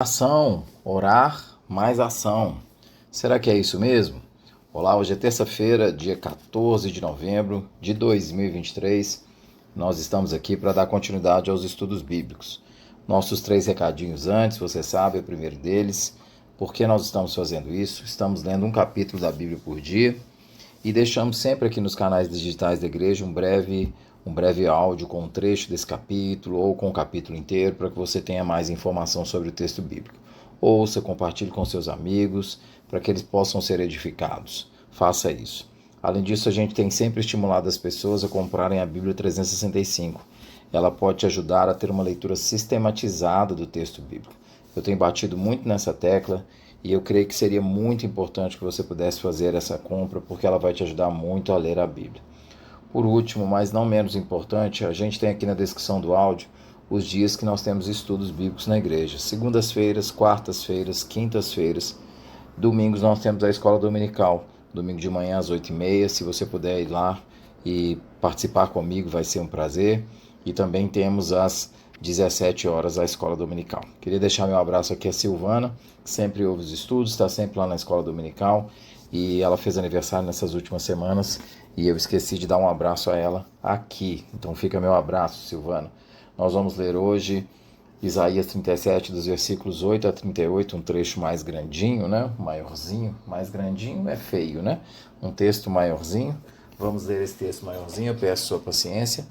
Ação, orar, mais ação. Será que é isso mesmo? Olá, hoje é terça-feira, dia 14 de novembro de 2023. Nós estamos aqui para dar continuidade aos estudos bíblicos. Nossos 3 recadinhos antes, você sabe, o primeiro deles. Por que nós estamos fazendo isso? Estamos lendo um capítulo da Bíblia por dia e deixamos sempre aqui nos canais digitais da igreja um breve áudio com um trecho desse capítulo ou com o capítulo inteiro para que você tenha mais informação sobre o texto bíblico. Ouça, compartilhe com seus amigos para que eles possam ser edificados. Faça isso. Além disso, a gente tem sempre estimulado as pessoas a comprarem a Bíblia 365. Ela pode te ajudar a ter uma leitura sistematizada do texto bíblico. Eu tenho batido muito nessa tecla e eu creio que seria muito importante que você pudesse fazer essa compra, porque ela vai te ajudar muito a ler a Bíblia. Por último, mas não menos importante, a gente tem aqui na descrição do áudio os dias que nós temos estudos bíblicos na igreja. Segundas-feiras, quartas-feiras, quintas-feiras, domingos nós temos a escola dominical. Domingo de manhã às 8h30, se você puder ir lá e participar comigo, vai ser um prazer. E também temos às 17 horas a escola dominical. Queria deixar meu abraço aqui a Silvana, que sempre ouve os estudos, está sempre lá na escola dominical. E ela fez aniversário nessas últimas semanas e eu esqueci de dar um abraço a ela aqui. Então fica meu abraço, Silvana. Nós vamos ler hoje Isaías 37, dos versículos 8 a 38, um trecho mais grandinho, né? Maiorzinho. Mais grandinho é feio, né? Um texto maiorzinho. Vamos ler esse texto maiorzinho, eu peço sua paciência.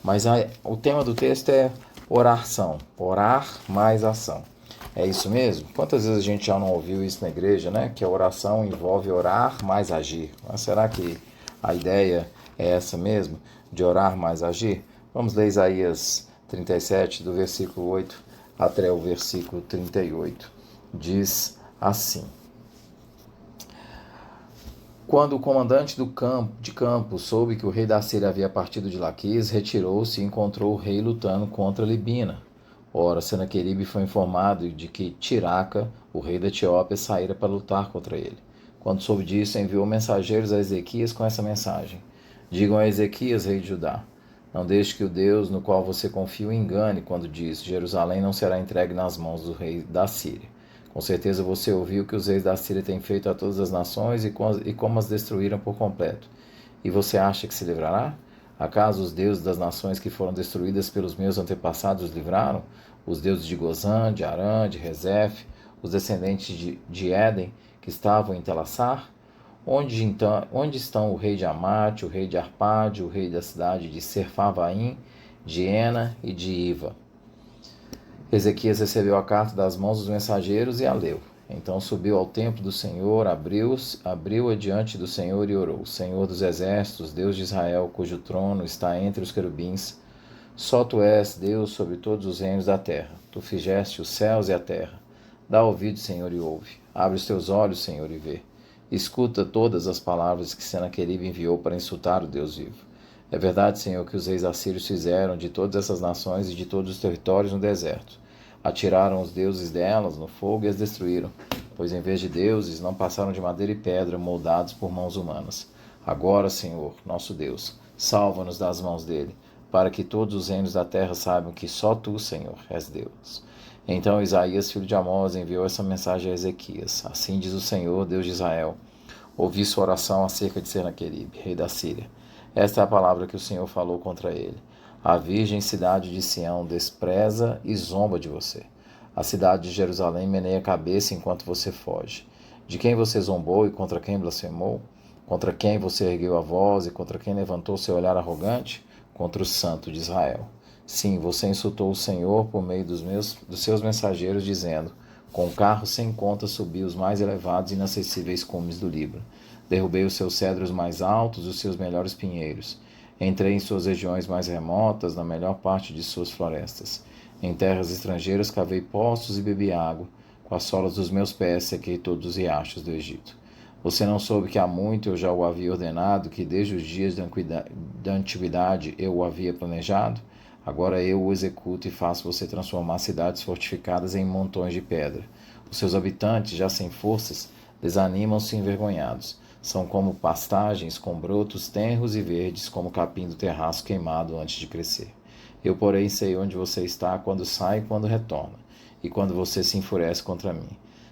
Mas o tema do texto é oração. Orar mais ação. É isso mesmo? Quantas vezes a gente já não ouviu isso na igreja, né? Que a oração envolve orar mais agir. Mas será que a ideia é essa mesmo? De orar mais agir? Vamos ler Isaías 37, do versículo 8 até o versículo 38. Diz assim: Quando o comandante de campo soube que o rei da Síria havia partido de Laquis, retirou-se e encontrou o rei lutando contra Libina. Ora, Senaqueribe foi informado de que Tiraca, o rei da Etiópia, saíra para lutar contra ele. Quando soube disso, enviou mensageiros a Ezequias com essa mensagem: Digam a Ezequias, rei de Judá: Não deixe que o Deus no qual você confia o engane quando diz: Jerusalém não será entregue nas mãos do rei da Síria. Com certeza você ouviu que os reis da Síria têm feito a todas as nações e como as destruíram por completo. E você acha que se livrará? Acaso os deuses das nações que foram destruídas pelos meus antepassados os livraram? Os deuses de Gozã, de Arã, de Rezef, os descendentes de Éden, que estavam em Telassar? Onde estão o rei de Amate, o rei de Arpade, o rei da cidade de Serfavaim, de Ena e de Iva? Ezequias recebeu a carta das mãos dos mensageiros e a leu. Então subiu ao templo do Senhor, abriu-a diante do Senhor e orou: Senhor dos exércitos, Deus de Israel, cujo trono está entre os querubins, só tu és Deus sobre todos os reinos da terra. Tu fizeste os céus e a terra. Dá ouvido, Senhor, e ouve. Abre os teus olhos, Senhor, e vê. Escuta todas as palavras que Senaqueribe enviou para insultar o Deus vivo. É verdade, Senhor, que os reis assírios fizeram de todas essas nações e de todos os territórios no deserto. Atiraram os deuses delas no fogo e as destruíram, pois em vez de deuses não passaram de madeira e pedra moldados por mãos humanas. Agora, Senhor, nosso Deus, salva-nos das mãos dele, para que todos os reinos da terra saibam que só tu, Senhor, és Deus. Então Isaías, filho de Amós, enviou essa mensagem a Ezequias: Assim diz o Senhor, Deus de Israel: Ouvi sua oração acerca de Senaqueribe, rei da Síria. Esta é a palavra que o Senhor falou contra ele: A virgem cidade de Sião despreza e zomba de você. A cidade de Jerusalém meneia a cabeça enquanto você foge. De quem você zombou e contra quem blasfemou? Contra quem você ergueu a voz e contra quem levantou seu olhar arrogante? Contra o Santo de Israel. Sim, você insultou o Senhor por meio dos seus mensageiros, dizendo: Com carro sem conta subi os mais elevados e inacessíveis cumes do Líbano. Derrubei os seus cedros mais altos e os seus melhores pinheiros. Entrei em suas regiões mais remotas, na melhor parte de suas florestas. Em terras estrangeiras cavei poços e bebi água. Com as solas dos meus pés sequei todos os riachos do Egito. Você não soube que há muito eu já o havia ordenado, que desde os dias da antiguidade eu o havia planejado? Agora eu o executo e faço você transformar cidades fortificadas em montões de pedra. Os seus habitantes, já sem forças, desanimam-se envergonhados. São como pastagens com brotos tenros e verdes, como capim do terraço queimado antes de crescer. Eu, porém, sei onde você está quando sai e quando retorna. e quando você se enfurece contra mim.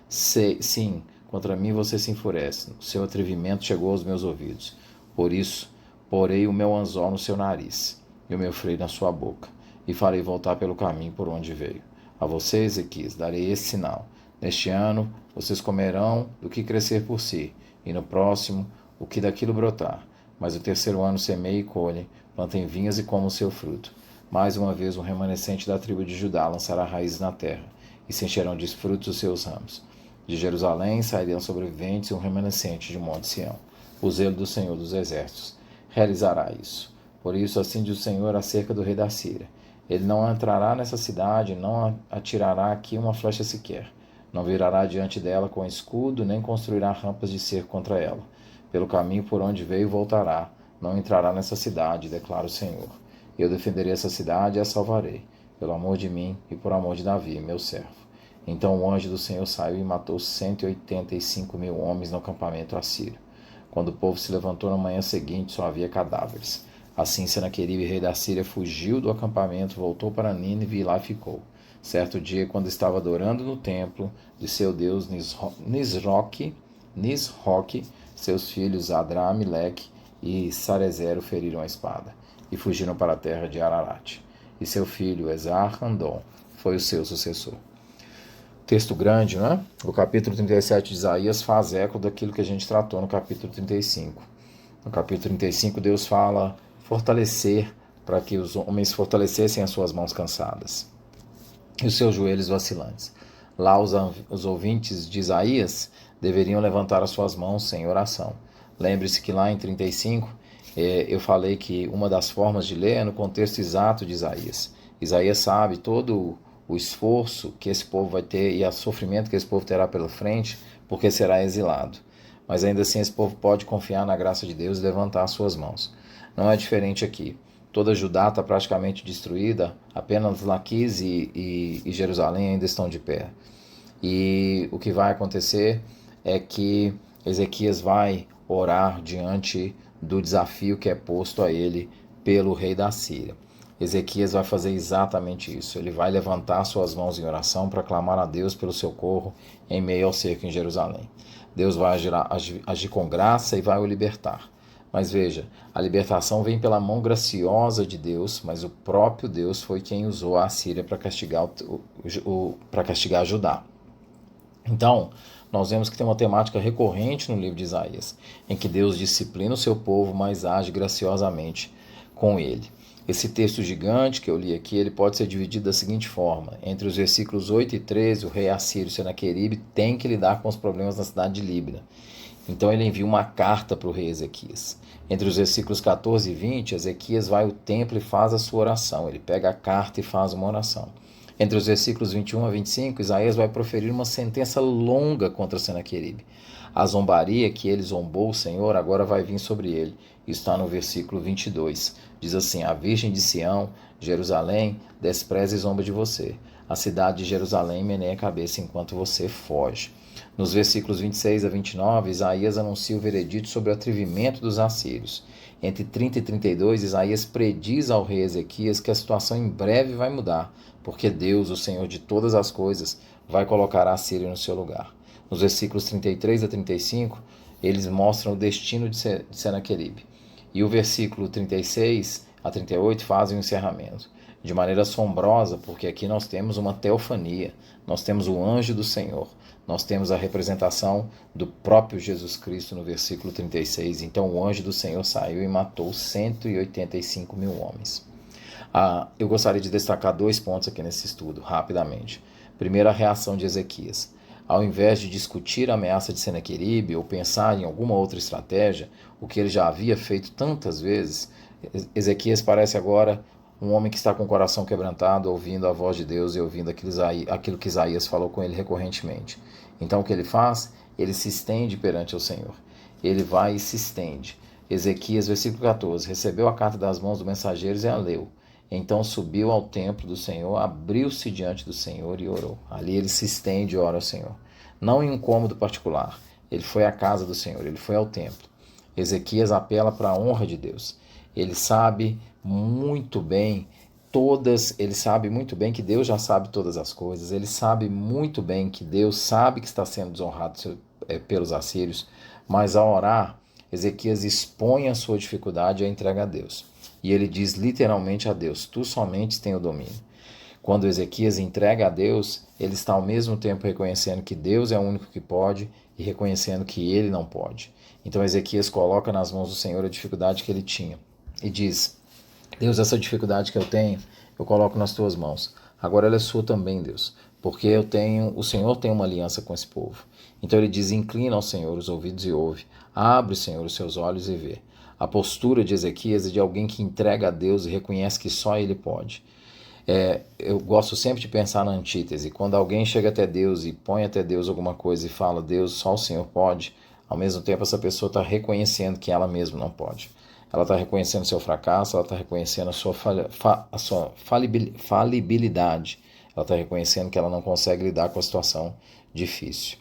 Sim, contra mim você se enfurece. O seu atrevimento chegou aos meus ouvidos. Por isso, porei o meu anzol no seu nariz e o meu freio na sua boca, e farei voltar pelo caminho por onde veio. A você, Ezequias, darei esse sinal. Neste ano, vocês comerão do que crescer por si, e no próximo, o que daquilo brotar. Mas o terceiro ano semeie e colhe, plantem vinhas e comam o seu fruto. Mais uma vez, um remanescente da tribo de Judá lançará raízes na terra, e se encherão de frutos os seus ramos. De Jerusalém sairão sobreviventes e um remanescente de Monte Sião. O zelo do Senhor dos Exércitos realizará isso. Por isso, assim diz o Senhor acerca do rei da Síria: ele não entrará nessa cidade, não atirará aqui uma flecha sequer. Não virará diante dela com escudo, nem construirá rampas de cerco contra ela. Pelo caminho por onde veio voltará, não entrará nessa cidade, declara o Senhor. Eu defenderei essa cidade e a salvarei, pelo amor de mim e por amor de Davi, meu servo. Então o anjo do Senhor saiu e matou 185.000 homens no acampamento assírio. Quando o povo se levantou na manhã seguinte, só havia cadáveres. Assim Senaqueribe, rei da Síria, fugiu do acampamento, voltou para Nínive e lá ficou. Certo dia, quando estava adorando no templo de seu deus Nisroque, seus filhos Adramelec e Sarezer o feriram a espada e fugiram para a terra de Ararat. E seu filho Esar-Handon foi o seu sucessor. Texto grande, não é? O capítulo 37 de Isaías faz eco daquilo que a gente tratou no capítulo 35. No capítulo 35, Deus fala fortalecer, para que os homens fortalecessem as suas mãos cansadas e os seus joelhos vacilantes. Lá os ouvintes de Isaías deveriam levantar as suas mãos sem oração. Lembre-se que lá em 35 eu falei que uma das formas de ler é no contexto exato de Isaías. Isaías sabe todo o esforço que esse povo vai ter e o sofrimento que esse povo terá pela frente, porque será exilado. Mas ainda assim esse povo pode confiar na graça de Deus e levantar as suas mãos. Não é diferente aqui. Toda Judá está praticamente destruída, apenas Laquis e Jerusalém ainda estão de pé. E o que vai acontecer é que Ezequias vai orar diante do desafio que é posto a ele pelo rei da Síria. Ezequias vai fazer exatamente isso. Ele vai levantar suas mãos em oração para clamar a Deus pelo socorro em meio ao cerco em Jerusalém. Deus vai agir com graça e vai o libertar. Mas veja, a libertação vem pela mão graciosa de Deus, mas o próprio Deus foi quem usou a Síria para castigar Judá. Então, nós vemos que tem uma temática recorrente no livro de Isaías, em que Deus disciplina o seu povo, mas age graciosamente com ele. Esse texto gigante que eu li aqui, ele pode ser dividido da seguinte forma: entre os versículos 8 e 13, o rei assírio Senaqueribe tem que lidar com os problemas na cidade de Líbina. Então ele envia uma carta para o rei Ezequias. Entre os versículos 14 e 20, Ezequias vai ao templo e faz a sua oração. Ele pega a carta e faz uma oração. Entre os versículos 21 a 25, Isaías vai proferir uma sentença longa contra Senaqueribe. A zombaria que ele zombou o Senhor agora vai vir sobre ele. Isso está no versículo 22. Diz assim: a virgem de Sião, Jerusalém, despreza e zomba de você. A cidade de Jerusalém meneia a cabeça enquanto você foge. Nos versículos 26 a 29, Isaías anuncia o veredito sobre o atrevimento dos assírios. Entre 30 e 32, Isaías prediz ao rei Ezequias que a situação em breve vai mudar, porque Deus, o Senhor de todas as coisas, vai colocar a Assíria no seu lugar. Nos versículos 33 a 35, eles mostram o destino de Senaqueribe. E o versículo 36 a 38 fazem o encerramento. De maneira assombrosa, porque aqui nós temos uma teofania, nós temos o anjo do Senhor, nós temos a representação do próprio Jesus Cristo no versículo 36. Então o anjo do Senhor saiu e matou 185.000 homens. Eu gostaria de destacar 2 pontos aqui nesse estudo, rapidamente. Primeiro, a reação de Ezequias. Ao invés de discutir a ameaça de Senaqueribe ou pensar em alguma outra estratégia, o que ele já havia feito tantas vezes, Ezequias parece agora um homem que está com o coração quebrantado, ouvindo a voz de Deus e ouvindo aquilo que Isaías falou com ele recorrentemente. Então o que ele faz? Ele se estende perante o Senhor. Ele vai e se estende. Ezequias, versículo 14, recebeu a carta das mãos dos mensageiros e a leu. Então subiu ao templo do Senhor, abriu-se diante do Senhor e orou. Ali ele se estende e ora ao Senhor. Não em um cômodo particular. Ele foi à casa do Senhor, ele foi ao templo. Ezequias apela para a honra de Deus. Ele sabe muito bem ele sabe muito bem que Deus já sabe todas as coisas, ele sabe muito bem que Deus sabe que está sendo desonrado pelos assírios, mas ao orar, Ezequias expõe a sua dificuldade e a entrega a Deus. E ele diz literalmente a Deus: tu somente tens o domínio. Quando Ezequias entrega a Deus, ele está ao mesmo tempo reconhecendo que Deus é o único que pode e reconhecendo que ele não pode. Então Ezequias coloca nas mãos do Senhor a dificuldade que ele tinha e diz: Deus, essa dificuldade que eu tenho, eu coloco nas tuas mãos. Agora ela é sua também, Deus, porque o Senhor tem uma aliança com esse povo. Então ele diz: inclina ao Senhor os ouvidos e ouve. Abre, Senhor, os seus olhos e vê. A postura de Ezequias é de alguém que entrega a Deus e reconhece que só ele pode. Eu gosto sempre de pensar na antítese. Quando alguém chega até Deus e põe até Deus alguma coisa e fala: Deus, só o Senhor pode, ao mesmo tempo essa pessoa está reconhecendo que ela mesma não pode. Ela está reconhecendo seu fracasso, ela está reconhecendo a sua falibilidade, ela está reconhecendo que ela não consegue lidar com a situação difícil.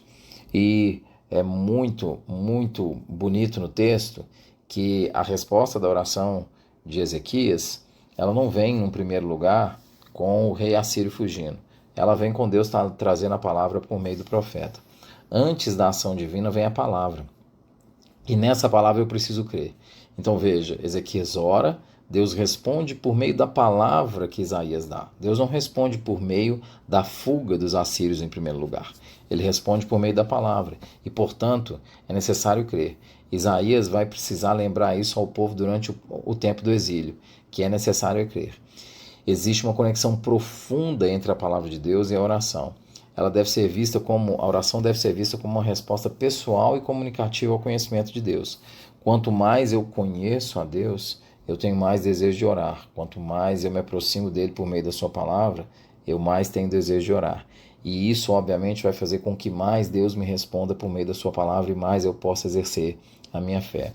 E é muito, muito bonito no texto que a resposta da oração de Ezequias, ela não vem, em primeiro lugar, com o rei assírio fugindo. Ela vem com Deus trazendo a palavra por meio do profeta. Antes da ação divina vem a palavra. E nessa palavra eu preciso crer. Então veja, Ezequias ora, Deus responde por meio da palavra que Isaías dá. Deus não responde por meio da fuga dos assírios em primeiro lugar. Ele responde por meio da palavra. E, portanto, é necessário crer. Isaías vai precisar lembrar isso ao povo durante o tempo do exílio, que é necessário crer. Existe uma conexão profunda entre a palavra de Deus e a oração. A oração deve ser vista como uma resposta pessoal e comunicativa ao conhecimento de Deus. Quanto mais eu conheço a Deus, eu tenho mais desejo de orar. Quanto mais eu me aproximo dele por meio da sua palavra, eu mais tenho desejo de orar. E isso, obviamente, vai fazer com que mais Deus me responda por meio da sua palavra e mais eu possa exercer a minha fé.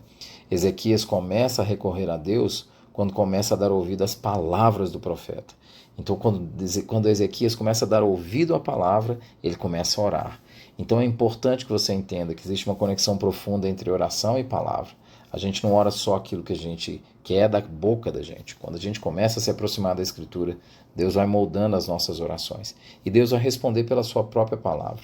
Ezequias começa a recorrer a Deus quando começa a dar ouvido às palavras do profeta. Então, quando Ezequias começa a dar ouvido à palavra, ele começa a orar. Então, é importante que você entenda que existe uma conexão profunda entre oração e palavra. A gente não ora só aquilo que a gente quer da boca da gente. Quando a gente começa a se aproximar da Escritura, Deus vai moldando as nossas orações. E Deus vai responder pela sua própria palavra.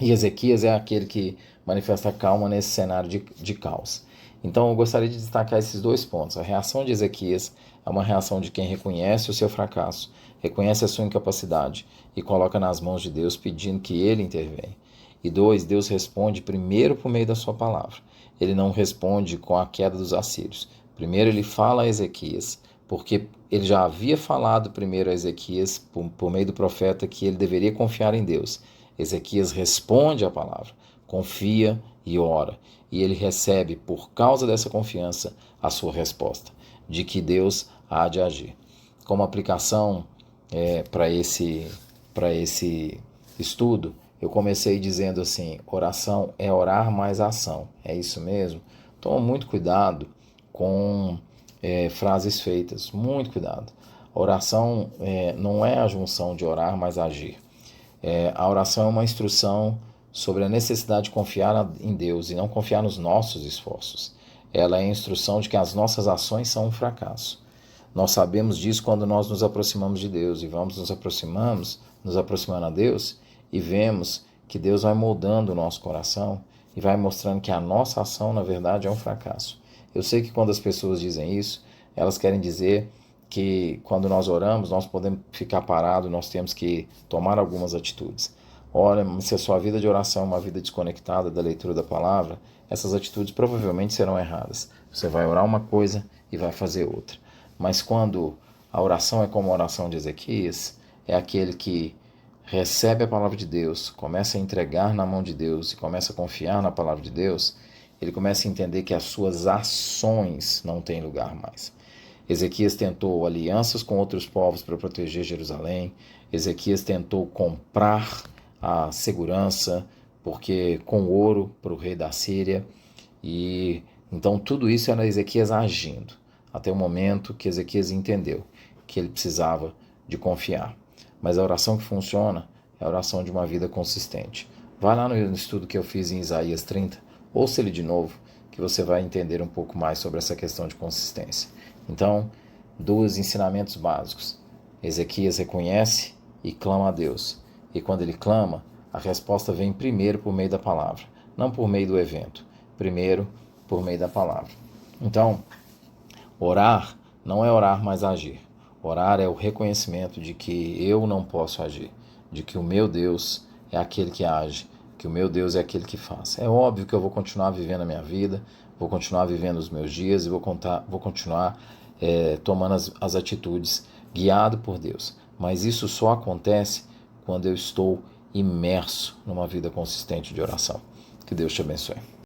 E Ezequias é aquele que manifesta calma nesse cenário de caos. Então eu gostaria de destacar esses dois pontos. A reação de Ezequias é uma reação de quem reconhece o seu fracasso, reconhece a sua incapacidade e coloca nas mãos de Deus pedindo que ele intervenha. E dois, Deus responde primeiro por meio da sua palavra. Ele não responde com a queda dos assírios. Primeiro ele fala a Ezequias, porque ele já havia falado primeiro a Ezequias por meio do profeta que ele deveria confiar em Deus. Ezequias responde à palavra, confia e ora. E ele recebe, por causa dessa confiança, a sua resposta, de que Deus há de agir. Como aplicação para esse estudo, eu comecei dizendo assim: oração é orar mais ação. É isso mesmo? Toma muito cuidado com frases feitas, muito cuidado. A oração não é a junção de orar mais agir. A oração é uma instrução sobre a necessidade de confiar em Deus e não confiar nos nossos esforços. Ela é a instrução de que as nossas ações são um fracasso. Nós sabemos disso quando nós nos aproximamos de Deus e vamos nos aproximando a Deus e vemos que Deus vai moldando o nosso coração e vai mostrando que a nossa ação, na verdade, é um fracasso. Eu sei que quando as pessoas dizem isso, elas querem dizer que quando nós oramos, nós podemos ficar parados, nós temos que tomar algumas atitudes. Ora, se a sua vida de oração é uma vida desconectada da leitura da palavra, essas atitudes provavelmente serão erradas. Você vai orar uma coisa e vai fazer outra. Mas quando a oração é como a oração de Ezequias, é aquele que recebe a palavra de Deus, começa a entregar na mão de Deus e começa a confiar na palavra de Deus, ele começa a entender que as suas ações não têm lugar mais. Ezequias tentou alianças com outros povos para proteger Jerusalém. Ezequias tentou comprar a segurança porque com ouro para o rei da Síria. E então tudo isso era Ezequias agindo, até o momento que Ezequias entendeu que ele precisava de confiar. Mas a oração que funciona é a oração de uma vida consistente. Vai lá no estudo que eu fiz em Isaías 30, ouça ele de novo, que você vai entender um pouco mais sobre essa questão de consistência. Então, dois ensinamentos básicos. Ezequias reconhece e clama a Deus. E quando ele clama, a resposta vem primeiro por meio da palavra, não por meio do evento. Primeiro, por meio da palavra. Então, orar não é orar, mas agir. Orar é o reconhecimento de que eu não posso agir, de que o meu Deus é aquele que age, que o meu Deus é aquele que faz. É óbvio que eu vou continuar vivendo a minha vida, vou continuar vivendo os meus dias e vou continuar tomando as atitudes guiado por Deus. Mas isso só acontece quando eu estou imerso numa vida consistente de oração. Que Deus te abençoe.